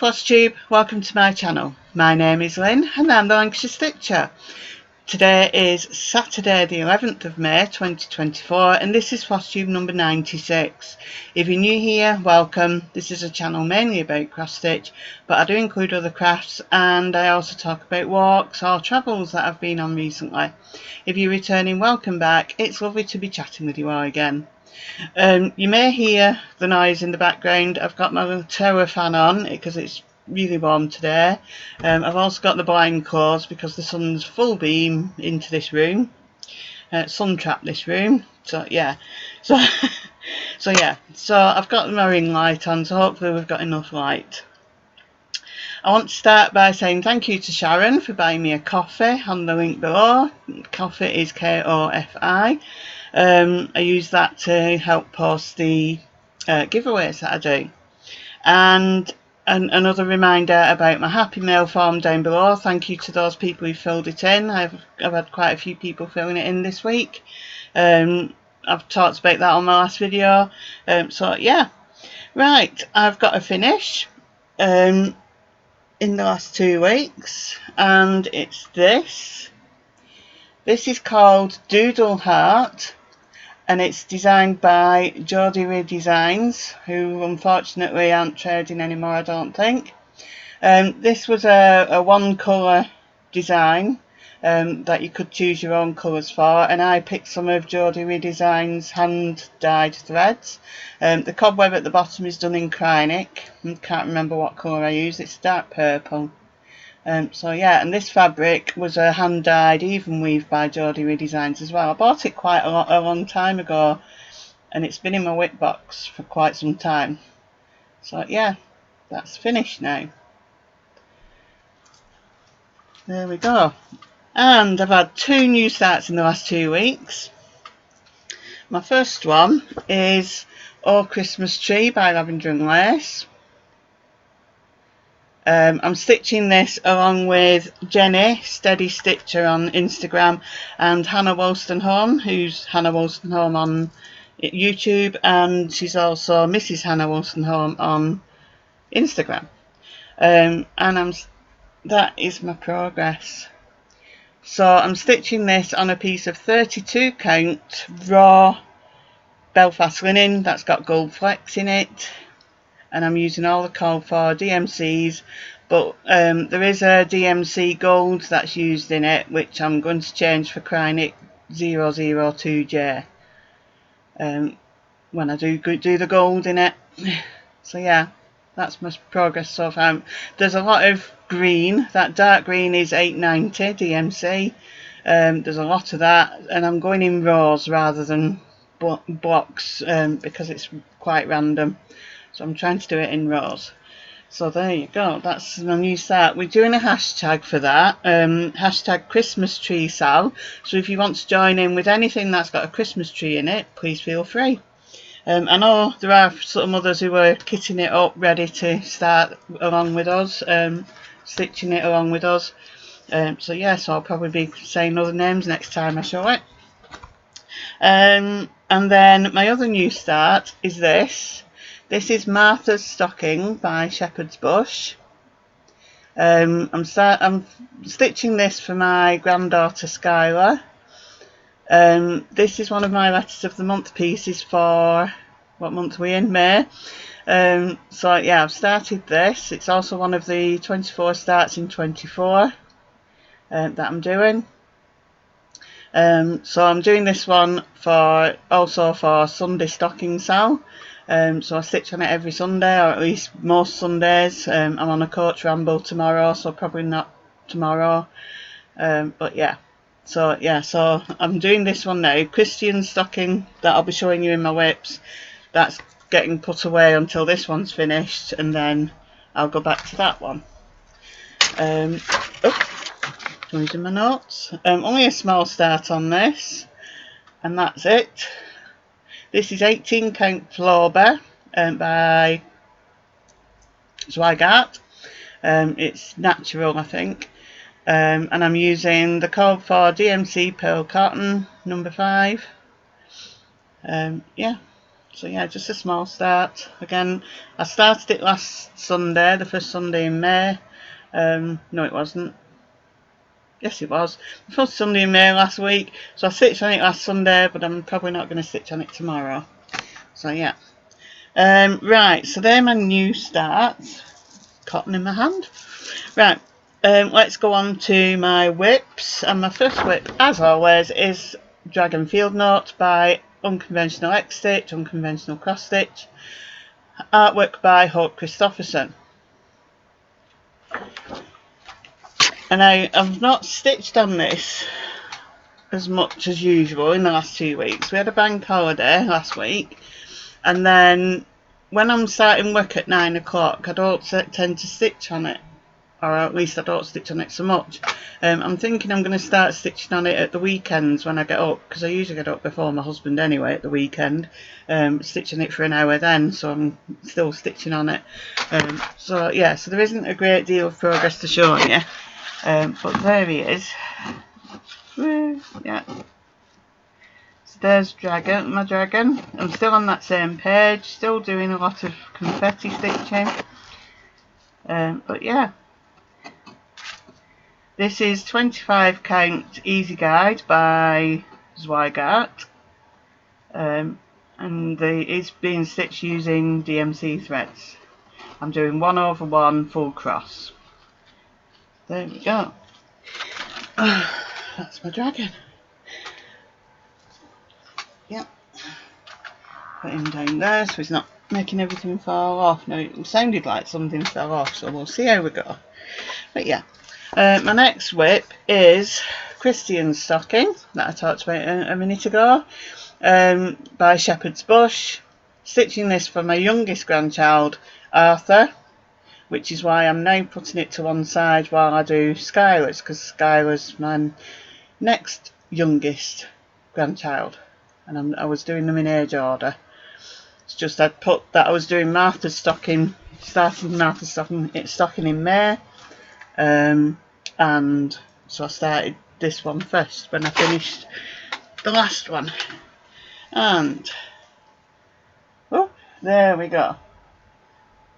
Flosstube, welcome to my channel. My name is Lynn and I'm the Lancashire Stitcher. Today is Saturday the 11th of May 2024 and this is Flosstube number 96. If you're new here, welcome. This is a channel mainly about cross stitch, but I do include other crafts and I also talk about walks or travels that I've been on recently. If you're returning, welcome back. It's lovely to be chatting with you all again. You may hear the noise in the background. I've got my tower fan on because it's really warm today. I've also got the blind closed because the sun's full beam into this room. Sun trapped this room. So yeah. So I've got my ring light on, so hopefully we've got enough light. I want to start by saying thank you to Sharon for buying me a coffee on the link below. Coffee is K-O-F-I. I use that to help post the giveaways that I do. And another reminder about my Happy Mail form down below. Thank you to those people who filled it in. I've had quite a few people filling it in this week. I've talked about that on my last video. So yeah, right, I've got a finish in the last 2 weeks, and it's this. This is called Doodle Heart, and it's designed by Jodyri Designs, who unfortunately aren't trading anymore, I don't think. This was a one colour design that you could choose your own colours for, and I picked some of Jodyri Designs hand dyed threads. The cobweb at the bottom is done in Crochet. I can't remember what colour I used, it's dark purple. So yeah, and this fabric was a hand dyed even weave by Jodyri Designs as well. I bought it quite a long time ago and it's been in my whip box for quite some time. So yeah, that's finished now. There we go. And I've had 2 new starts in the last 2 weeks. My first one is Oh Christmas Tree by Lavender and Lace. I'm stitching this along with Jenny, Steady Stitcher on Instagram, and Hannah Wolstenholme, who's Hannah Wolstenholme on YouTube, and she's also Mrs. Hannah Wolstenholme on Instagram. And that is my progress. So I'm stitching this on a piece of 32 count raw Belfast linen that's got gold flecks in it. And I'm using all the called for DMCs, but there is a DMC gold that's used in it, which I'm going to change for Crochet 002J when I do the gold in it. So yeah, that's my progress so far. There's a lot of green. That dark green is 890 DMC. There's a lot of that, and I'm going in rows rather than blocks because it's quite random. So I'm trying to do it in rows. So there you go, that's my new start. We're doing a hashtag for that, hashtag Christmas Tree Sal. So if you want to join in with anything that's got a Christmas tree in it, please feel free. I know there are some others who are kitting it up, ready to start along with us, stitching it along with us. So yeah, so I'll probably be saying other names next time I show it. And then my other new start is this. This is Martha's Stocking by Shepherd's Bush. I'm stitching this for my granddaughter Skylar. This is one of my letters of the month pieces for, what month are we in? May. So yeah, I've started this. It's also one of the 24 starts in 24 that I'm doing. So I'm doing this one also for Sunday stocking sale. So I stitch on it every Sunday, or at least most Sundays. I'm on a coach ramble tomorrow, so probably not tomorrow. But yeah, so I'm doing this one now. Christian stocking that I'll be showing you in my whips. That's getting put away until this one's finished, and then I'll go back to that one. Losing my notes. Only a small start on this, and that's it. This is 18 count Flosstube by Zwygart. It's natural, I think, and I'm using the called for DMC Pearl Cotton number 5. Yeah, So yeah, just a small start. Again, I started it last Sunday, the first Sunday in May. No, it wasn't. Yes, it was. The first Sunday in May last week. So I stitched on it last Sunday, but I'm probably not going to stitch on it tomorrow. So yeah. Right, so they're my new starts. Cotton in my hand. Right, let's go on to my whips. And my first whip, as always, is Dragon Field Note by UnconventionalXStitch, Unconventional Cross Stitch. Artwork by Hope Christopherson. And I've not stitched on this as much as usual in the last 2 weeks. We had a bank holiday last week, and then when I'm starting work at 9 o'clock, I don't tend to stitch on it, or at least I don't stitch on it so much. I'm thinking I'm going to start stitching on it at the weekends when I get up, because I usually get up before my husband anyway at the weekend, stitching it for an hour then, so I'm still stitching on it. So yeah, so there isn't a great deal of progress to show you, but there he is. Yeah. So there's my dragon. I'm still on that same page, still doing a lot of confetti stitching. But yeah. This is 25 count easy guide by Zweigart. And it's being stitched using DMC threads. I'm doing 1/1 full cross. There we go. That's my dragon. Yep. Put him down there so he's not making everything fall off. Now it sounded like something fell off, so we'll see how we go. But yeah. My next whip is Christian's Stocking that I talked about a minute ago, by Shepherd's Bush. Stitching this for my youngest grandchild, Arthur, which is why I'm now putting it to one side while I do Skylar's, because Skylar's my next youngest grandchild, and I was doing them in age order. It's just I'd put that I was doing Martha's stocking, starting Martha's stocking in May, and so I started this one first when I finished the last one. And oh, there we go.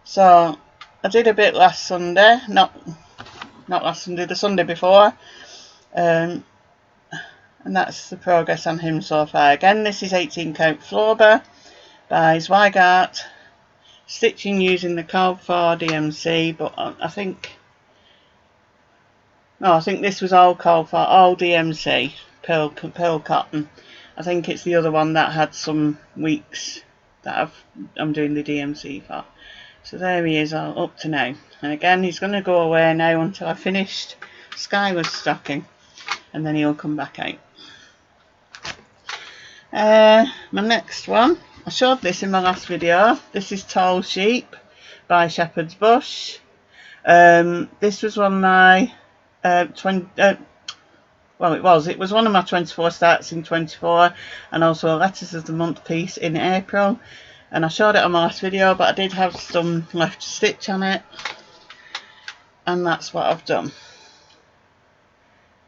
So I did a bit last Sunday, not last Sunday, the Sunday before, and that's the progress on him so far. Again, this is 18 count Flober by Zweigart, stitching using the Curl for DMC, but I think this was all Curl for, all DMC, pearl cotton. I think it's the other one that had some weeks that I'm doing the DMC for. So there he is, all up to now. And again, he's going to go away now until I finished Skylar's stocking, and then he'll come back out. My next one, I showed this in my last video. This is Tall Sheep by Shepherd's Bush. This was one of my it was one of my 24 starts in 24, and also a Letters of the Month piece in April. And I showed it on my last video, but I did have some left to stitch on it, and that's what I've done.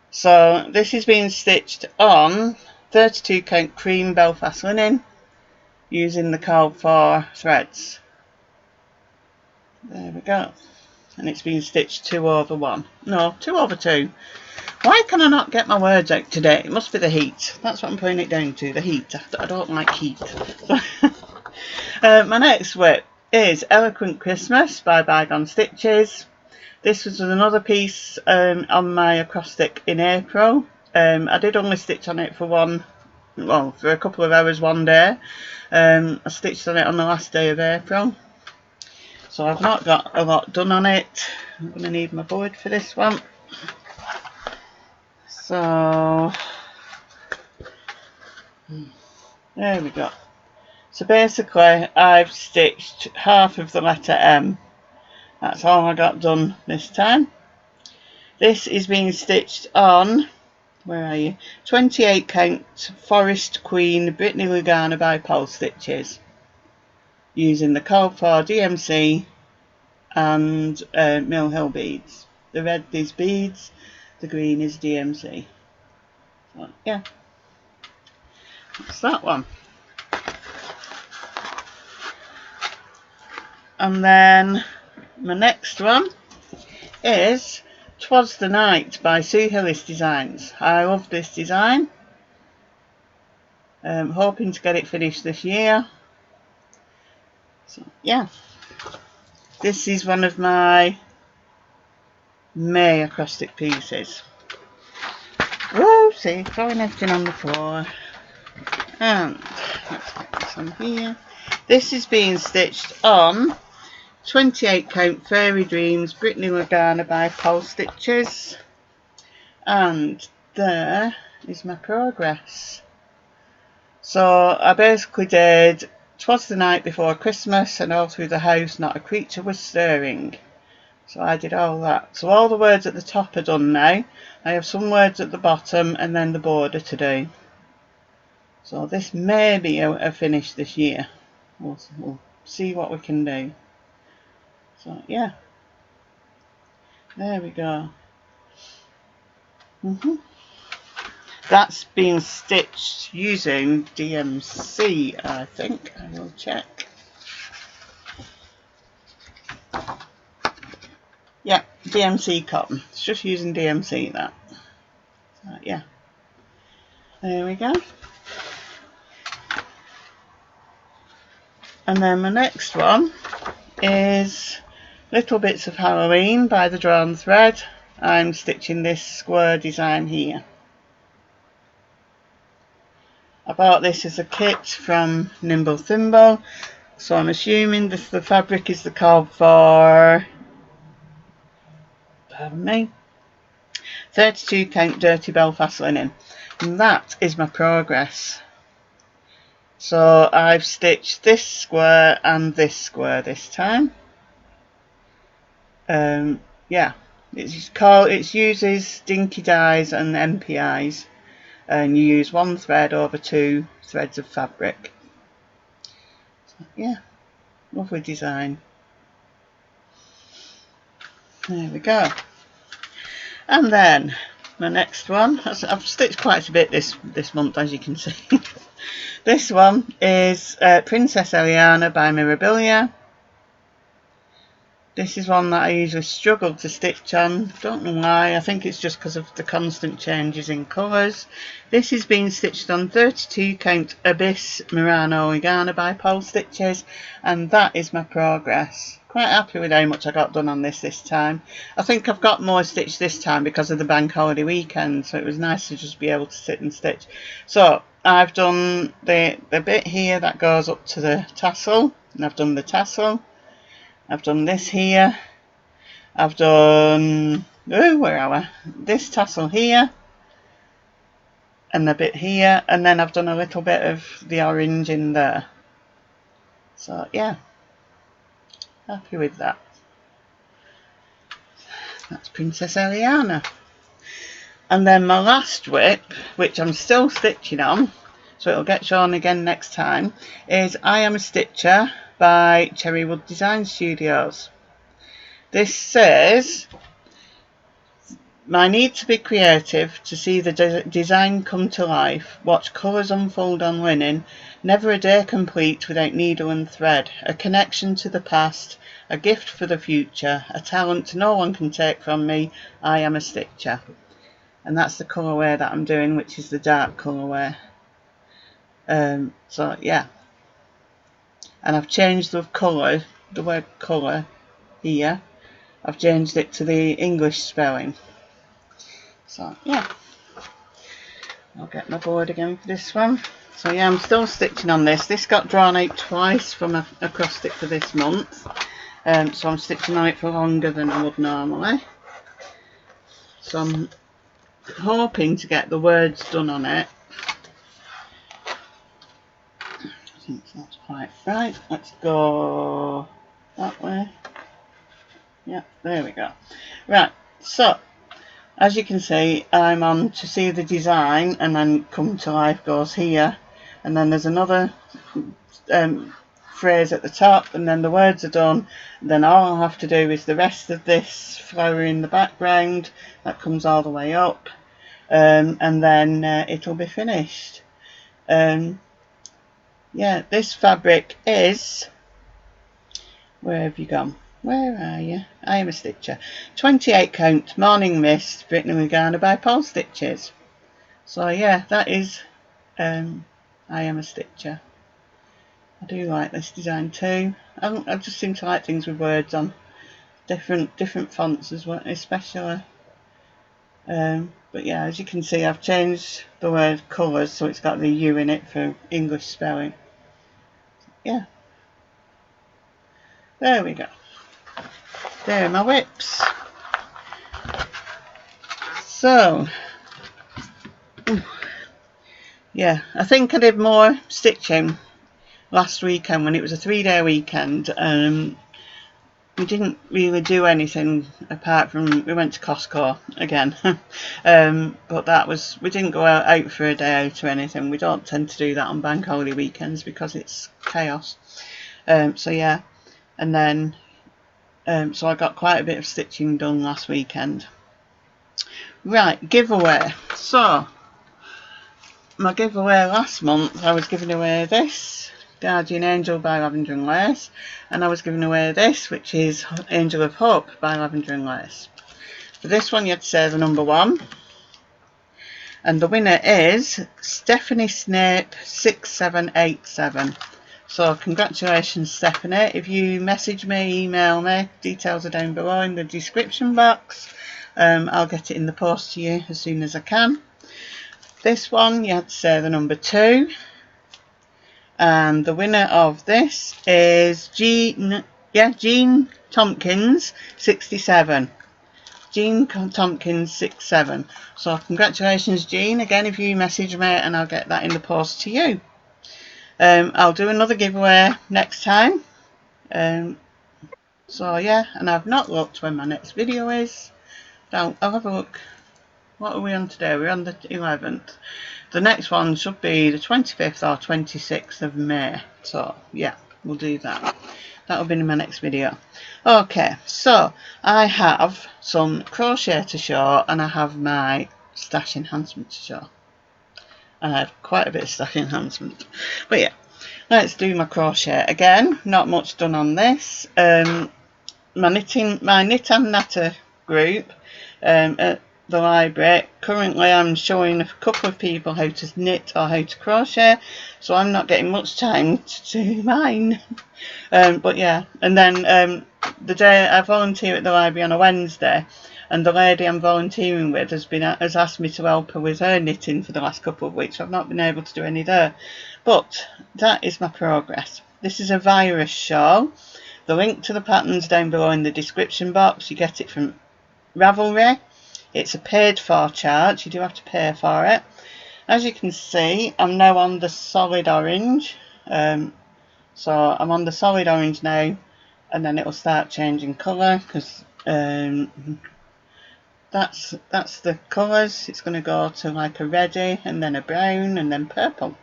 So this is being stitched on 32 count cream Belfast linen using the Curl for threads. There we go. And it's been stitched 2/1. No, 2/2. Why can I not get my words out today? It must be the heat. That's what I'm putting it down to, the heat. I don't like heat. My next whip is Eloquent Christmas by ByGone Stitches. This was another piece on my acrostic in April. I did only stitch on it for a couple of hours one day. I stitched on it on the last day of April. So I've not got a lot done on it. I'm going to need my board for this one. So there we go. So basically I've stitched half of the letter M. That's all I got done this time. This is being stitched on, where are you? 28 count Forest Queen Brittany Lugana by Pole Stitches, using the Curl for DMC and Mill Hill beads. The red is beads, the green is DMC. So yeah, that's that one. And then my next one is Twas the Night by Hillis Designs. I love this design. Hoping to get it finished this year. So yeah, this is one of my May acrostic pieces. Whoa, see, throwing everything on the floor. And let's get this on here. This is being stitched on 28 count Fairy Dreams Brittany Lagana by FLOSSTUBERS. And there is my progress. So I basically did Twas the Night Before Christmas and all through the house not a creature was stirring. So I did all that. So all the words at the top are done now. I have some words at the bottom and then the border to do. So this may be a finish this year. We'll see what we can do. So yeah, there we go. That's being stitched using DMC, I think. I will check. Yeah, DMC cotton. It's just using DMC that. So, yeah. There we go. And then my next one is Little Bits of Halloween by the Drawn Thread. I'm stitching this square design here. I bought this as a kit from Nimble Thimble, so I'm assuming the fabric is the cob for, pardon me, 32 count Dirty Belfast linen, and that is my progress. So I've stitched this square and this square this time. Yeah, it uses Dinky Dyes and MPIs, and you use one thread over 2 threads of fabric. So, yeah, lovely design. There we go. And then my next one, I've stitched quite a bit this month, as you can see. This one is Princess Elliana by Mirabilia. This is one that I usually struggle to stitch on. Don't know why. I think it's just because of the constant changes in colours. This is being stitched on 32 count Abyss Murano Lagana by FLOSSTUBERS, and that is my progress. Quite happy with how much I got done on this time. I think I've got more stitched this time because of the bank holiday weekend, so it was nice to just be able to sit and stitch. So I've done the bit here that goes up to the tassel, and I've done the tassel. I've done this here. I've done, where are we? This tassel here. And a bit here. And then I've done a little bit of the orange in there. So, yeah. Happy with that. That's Princess Elliana. And then my last whip, which I'm still stitching on, so it'll get shown again next time, is I Am a Stitcher by Cherrywood Design Studios. This says, my need to be creative to see the design come to life, watch colours unfold on linen, never a day complete without needle and thread, a connection to the past, a gift for the future, a talent no one can take from me, I am a stitcher. And that's the colourway that I'm doing, which is the dark colourway. So yeah, and I've changed the colour, the word colour here, I've changed it to the English spelling. So yeah, I'll get my board again for this one. So yeah, I'm still stitching on this. This got drawn out twice from a acrostic for this month, so I'm stitching on it for longer than I would normally. So I'm hoping to get the words done on it. I think that's quite right. Let's go that way. Yeah, there we go. Right, so as you can see, I'm on to see the design, and then come to life goes here, and then there's another phrase at the top, and then the words are done. Then all I'll have to do is the rest of this flower in the background that comes all the way up, and then it'll be finished. Yeah, this fabric is Where have you gone? Where are you? I Am a Stitcher. 28 count, Morning Mist, written and garner by Paul Stitches. So yeah, that is I Am a Stitcher. I do like this design too. I just seem to like things with words on. Different fonts as well, especially. But yeah, as you can see, I've changed the word colours so it's got the U in it for English spelling. Yeah. There we go. There are my whips. So, yeah, I think I did more stitching last weekend when it was a 3-day weekend. We didn't really do anything apart from we went to Costco again. But that was, we didn't go out for a day out or anything. We don't tend to do that on bank holiday weekends because it's chaos. So yeah, and then so I got quite a bit of stitching done last weekend. Right, giveaway. So my giveaway last month, I was giving away this Guardian Angel by Lavender and Lace, and I was giving away this, which is Angel of Hope by Lavender and Lace. For this one, you had to say the number 1, and the winner is Stephanie Snape 6787. So congratulations, Stephanie. If you message me, email me, details are down below in the description box. I'll get it in the post to you as soon as I can. This one, you had to say the number 2. And the winner of this is Jean Tompkins 67. Jean Tompkins 67. So congratulations, Jean. Again, if you message me, and I'll get that in the post to you. I'll do another giveaway next time. So yeah, and I've not looked when my next video is. I'll have a look. What are we on today? We're on the 11th. The next one should be the 25th or 26th of May. So yeah, we'll do that. That'll be in my next video. Okay, so I have some crochet to show, and I have my stash enhancement to show. And I have quite a bit of stash enhancement. But yeah, let's do my crochet again. Not much done on this. My Knit and Natter group at the library. Currently I'm showing a couple of people how to knit or how to crochet, so I'm not getting much time to do mine. But yeah, and then the day I volunteer at the library on a Wednesday, and the lady I'm volunteering with has asked me to help her with her knitting for the last couple of weeks. I've not been able to do any there, but that is my progress. This is a virus shawl. The link to the pattern's down below in the description box. You get it from Ravelry. It's a paid for charge. You do have to pay for it. As you can see, I'm now on the solid orange. So I'm on the solid orange now, and then it'll start changing colour, because that's the colours. It's going to go to like a reddy, and then a brown, and then purple.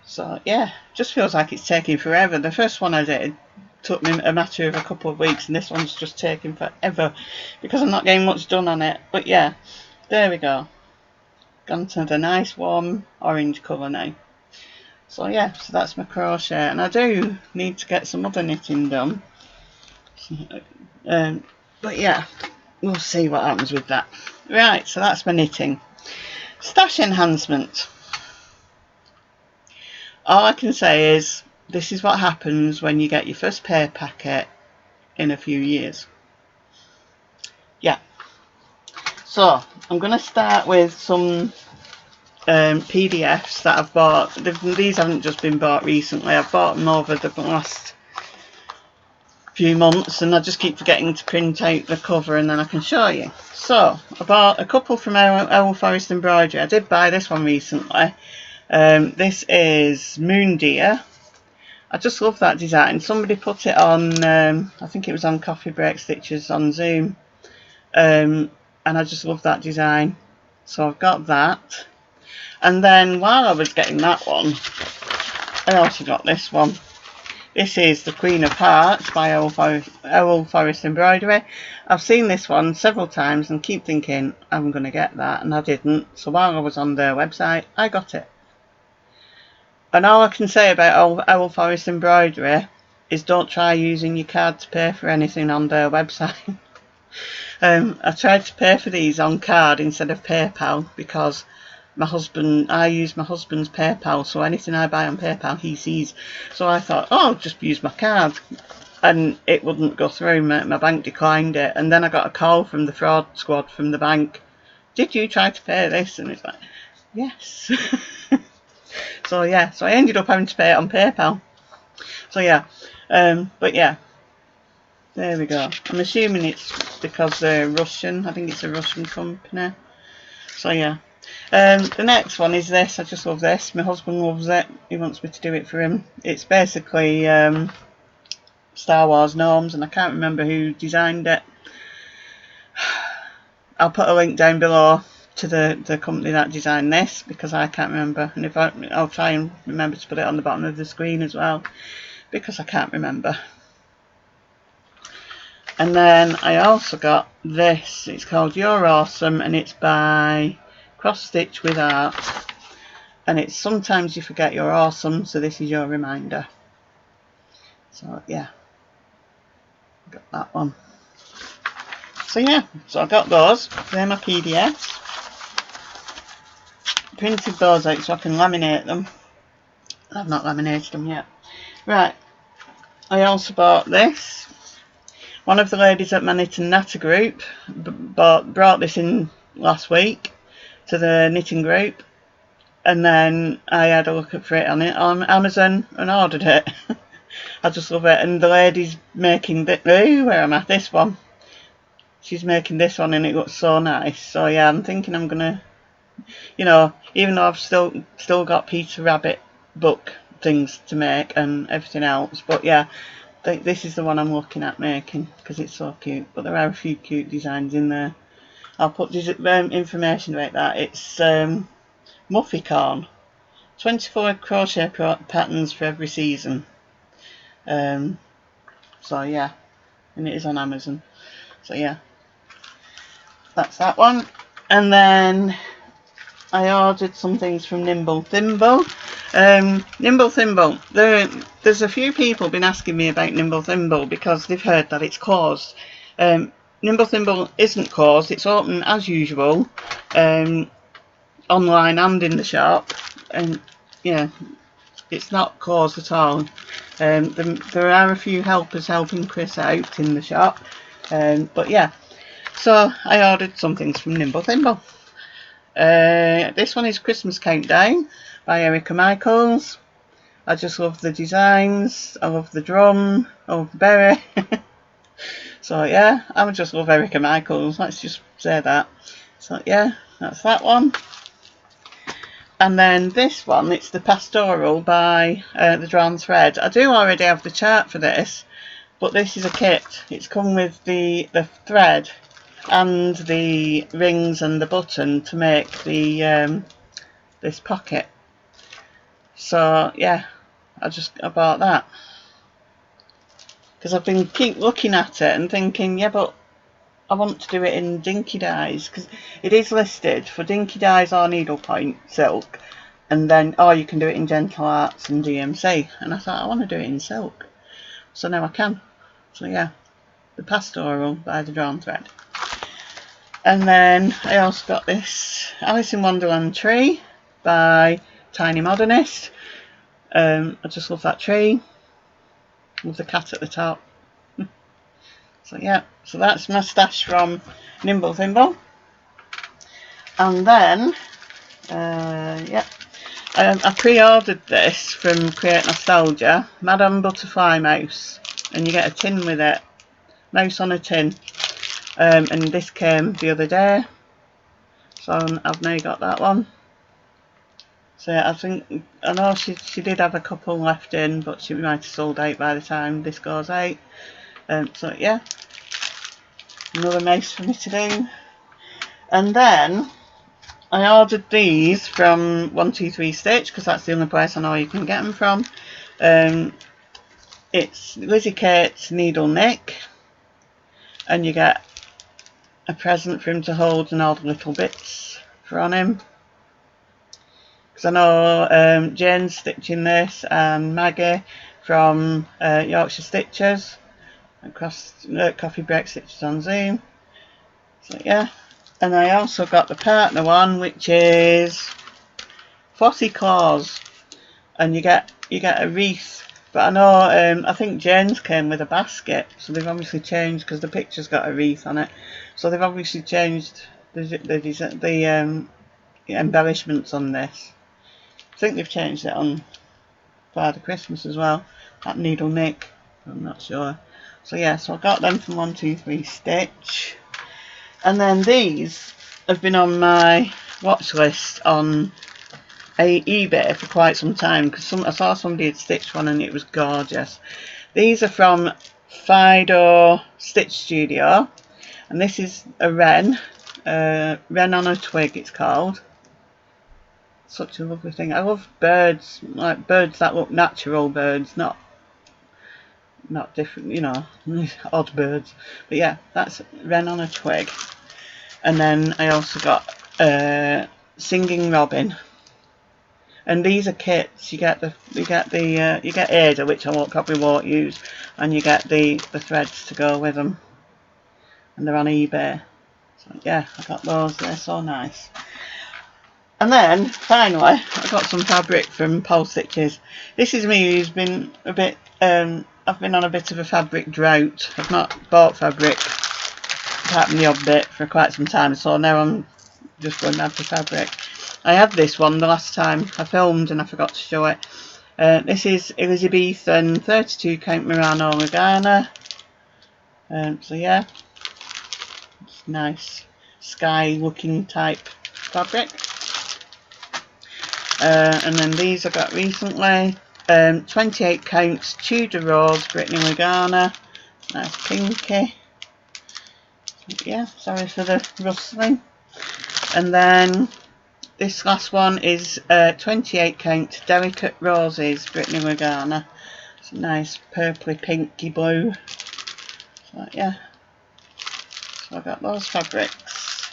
So yeah, just feels like it's taking forever. The first one I did took me a matter of a couple of weeks, and this one's just taking forever because I'm not getting much done on it. But yeah, there we go. Gone to the nice warm orange colour now. So yeah, so that's my crochet, and I do need to get some other knitting done. But yeah, we'll see what happens with that. Right, so that's my knitting. Stash enhancement. All I can say is, this is what happens when you get your first pay packet in a few years. Yeah. So, I'm going to start with some PDFs that I've bought. These haven't just been bought recently. I've bought them over the last few months, and I just keep forgetting to print out the cover, and then I can show you. So, I bought a couple from Owl Forest Embroidery. I did buy this one recently. This is Moon Deer. I just love that design. Somebody put it on, I think it was on Coffee Break Stitches on Zoom, and I just love that design. So I've got that. And then while I was getting that one, I also got this one. This is the Queen of Hearts by Owl Forest Embroidery. I've seen this one several times and keep thinking I'm going to get that, and I didn't. So while I was on their website, I got it. And all I can say about Owl Forest Embroidery is don't try using your card to pay for anything on their website. I tried to pay for these on card instead of PayPal because I use my husband's PayPal, so anything I buy on PayPal he sees. So I thought, oh, I'll just use my card, and it wouldn't go through. My bank declined it, and then I got a call from the fraud squad from the bank. Did you try to pay this? And it's like, yes. So yeah, so I ended up having to pay it on PayPal. So yeah, but yeah, there we go. I'm assuming it's because they're Russian. I think it's a Russian company. So yeah. The next one is this. I just love this. My husband loves it. He wants me to do it for him. It's basically Star Wars gnomes, and I can't remember who designed it. I'll put a link down below to the company that designed this because I can't remember, and I'll try and remember to put it on the bottom of the screen as well because I can't remember. And then I also got this. It's called You're Awesome, and it's by Cross Stitch with Art, and it's sometimes you forget you're awesome, so this is your reminder. So yeah, got that one. So yeah, so I got those. They're my PDFs. Printed those out so I can laminate them. I've not laminated them yet. Right, I also bought this. One of the ladies at my Knit and Natter group brought this in last week to the knitting group, and then I had a look for it on Amazon and ordered it. I just love it. And the lady's making this one. She's making this one, and it looks so nice. So yeah, I'm thinking I'm gonna, you know, even though I've still got Peter Rabbit book things to make and everything else, but yeah, this is the one I'm looking at making because it's so cute. But there are a few cute designs in there. I'll put information about that. It's Mufficorn, 24 crochet patterns for every season. So yeah, and it is on Amazon. So yeah, that's that one. And then I ordered some things from Nimble Thimble. Nimble Thimble, there's a few people been asking me about Nimble Thimble because they've heard that it's closed. Nimble Thimble isn't closed. It's open as usual, online and in the shop, and yeah, it's not closed at all. There are a few helpers helping Chris out in the shop, but yeah, so I ordered some things from Nimble Thimble. This one is Christmas Countdown by Erica Michaels. I just love the designs. I love the drum. I love the berry. So yeah, I just love Erica Michaels. Let's just say that. So yeah, that's that one. And then this one, it's the Pastoral by the Drawn Thread. I do already have the chart for this, but this is a kit. It's come with the thread and the rings and the button to make the this pocket. So yeah, I bought that because I've been keep looking at it and thinking, yeah, but I want to do it in dinky dyes because it is listed for dinky dyes or needlepoint silk, and then you can do it in Gentle Arts and DMC, and I thought I want to do it in silk, so now I can. So yeah, the Pastoral by the Drawn Thread. And then I also got this Alice in Wonderland tree by Tiny Modernist. I just love that tree with the cat at the top. So yeah, so that's my stash from Nimble Thimble. And then yeah, I pre-ordered this from Create Nostalgia, Madame Butterfly mouse, and you get a tin with it, mouse on a tin. And this came the other day, so I've now got that one. So I know she did have a couple left in, but she might have sold out by the time this goes out. So yeah, another mouse for me to do. And then I ordered these from 123 Stitch because that's the only place I know you can get them from. It's Lizzie Kate's Needle Nick, and you get a present for him to hold and all the little bits for on him. Because I know Jane's stitching this and Maggie, from Yorkshire Stitchers, across Coffee Break Stitches on Zoom. So yeah, and I also got the partner one, which is Flossy Claws, and you get a wreath. But I know I think Jane's came with a basket, so they've obviously changed because the picture's got a wreath on it. So they've obviously changed the embellishments on this. I think they've changed it on Father Christmas as well. That Needle Nick, I'm not sure. So yeah, so I got them from 123 Stitch. And then these have been on my watch list on eBay for quite some time, because I saw somebody had stitched one and it was gorgeous. These are from Fido Stitch Studio, and this is a wren on a twig it's called. Such a lovely thing. I love birds, like birds that look natural birds, not different, you know, odd birds. But yeah, that's wren on a twig. And then I also got Singing Robin. And these are kits. You get Ada, which I probably won't use, and you get the threads to go with them. And they're on eBay. So yeah, I got those. They're so nice. And then finally, I got some fabric from Pole Stitches. This is me who's been a bit. I've been on a bit of a fabric drought. I've not bought fabric, apart from the odd bit, for quite some time. So now I'm just going mad for fabric. I had this one the last time I filmed and I forgot to show it. This is Elizabethan 32 count Murano Regana. So yeah, it's nice sky looking type fabric. And then these I got recently, 28 counts Tudor Rose Brittany Regana, nice pinky. Yeah, sorry for the rustling. And then this last one is 28 count Delicate Roses Brittany Regana. It's a nice purpley pinky blue. So yeah, so I got those fabrics.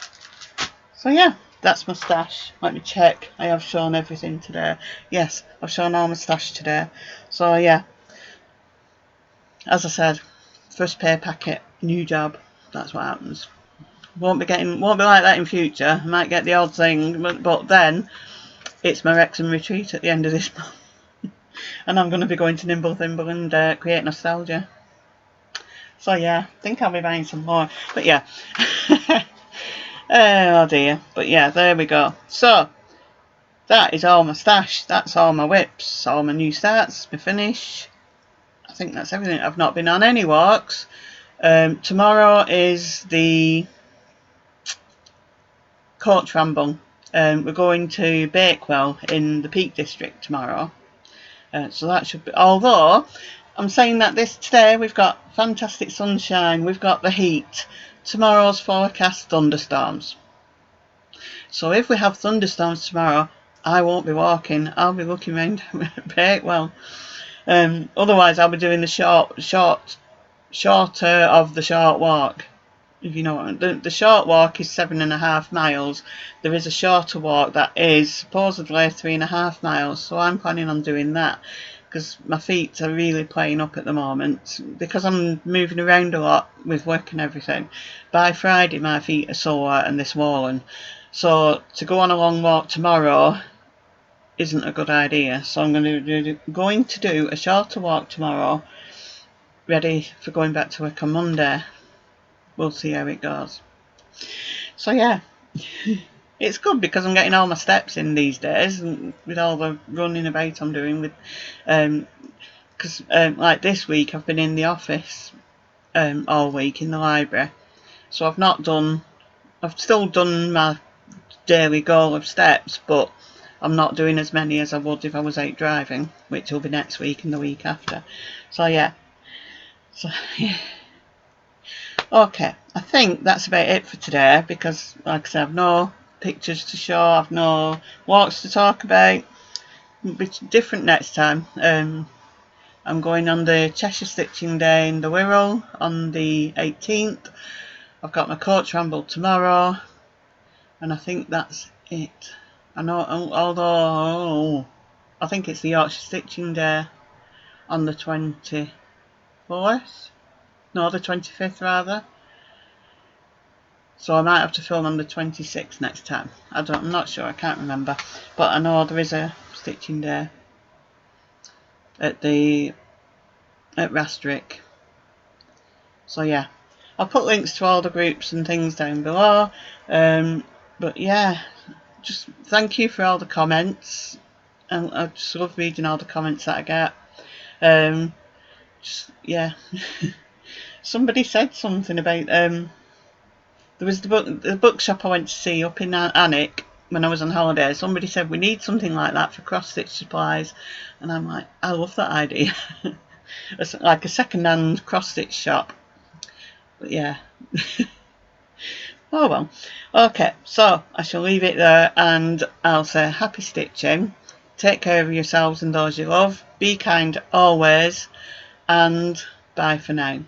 So yeah, that's my stash. Let me check. I have shown everything today. Yes, I've shown all my stash today. So yeah, as I said, first pay packet, new job. That's what happens. Won't be like that in future. I might get the odd thing, but then it's my Wrexham retreat at the end of this month, and I'm going to be going to Nimble Thimble and create nostalgia. So yeah, I think I'll be buying some more. But yeah. Oh dear. But yeah, there we go. So that is all my stash. That's all my whips, all my new starts, my finish. I think that's everything. I've not been on any walks. Tomorrow is the coach ramble. We're going to Bakewell in the Peak District tomorrow. So that should be. Although I'm saying that today we've got fantastic sunshine. We've got the heat. Tomorrow's forecast thunderstorms. So if we have thunderstorms tomorrow, I won't be walking. I'll be looking around Bakewell. Otherwise, I'll be doing the shorter of the short walk. If you know what the short walk is 7.5 miles. There is a shorter walk that is supposedly 3.5 miles. So I'm planning on doing that, because my feet are really playing up at the moment, because I'm moving around a lot with work and everything. By Friday my feet are sore and they're swollen, so to go on a long walk tomorrow isn't a good idea. So I'm going to do a shorter walk tomorrow, ready for going back to work on Monday. We'll see how it goes. So yeah, it's good because I'm getting all my steps in these days, with all the running about I'm doing with, because like this week I've been in the office all week in the library, so I've still done my daily goal of steps, but I'm not doing as many as I would if I was out driving, which will be next week and the week after. So yeah. Okay, I think that's about it for today, because like I said, I've no pictures to show, I've no walks to talk about. It'll be different next time. I'm going on the Cheshire Stitching Day in the Wirral on the 18th. I've got my coach ramble tomorrow, and I think that's it. I know, although I think it's the Yorkshire Stitching Day on the 24th, no, the 25th rather. So I might have to film on the 26th next time. I'm not sure, I can't remember. But I know there is a stitching day at Rastrick. So yeah, I'll put links to all the groups and things down below. But yeah, just thank you for all the comments. And I just love reading all the comments that I get. Yeah. Somebody said something about there was the bookshop I went to see up in Alnwick when I was on holiday. Somebody said we need something like that for cross stitch supplies, and I'm like, I love that idea. It's like a second-hand cross stitch shop. But yeah. Oh well. Okay, so I shall leave it there, and I'll say happy stitching. Take care of yourselves and those you love. Be kind always, and bye for now.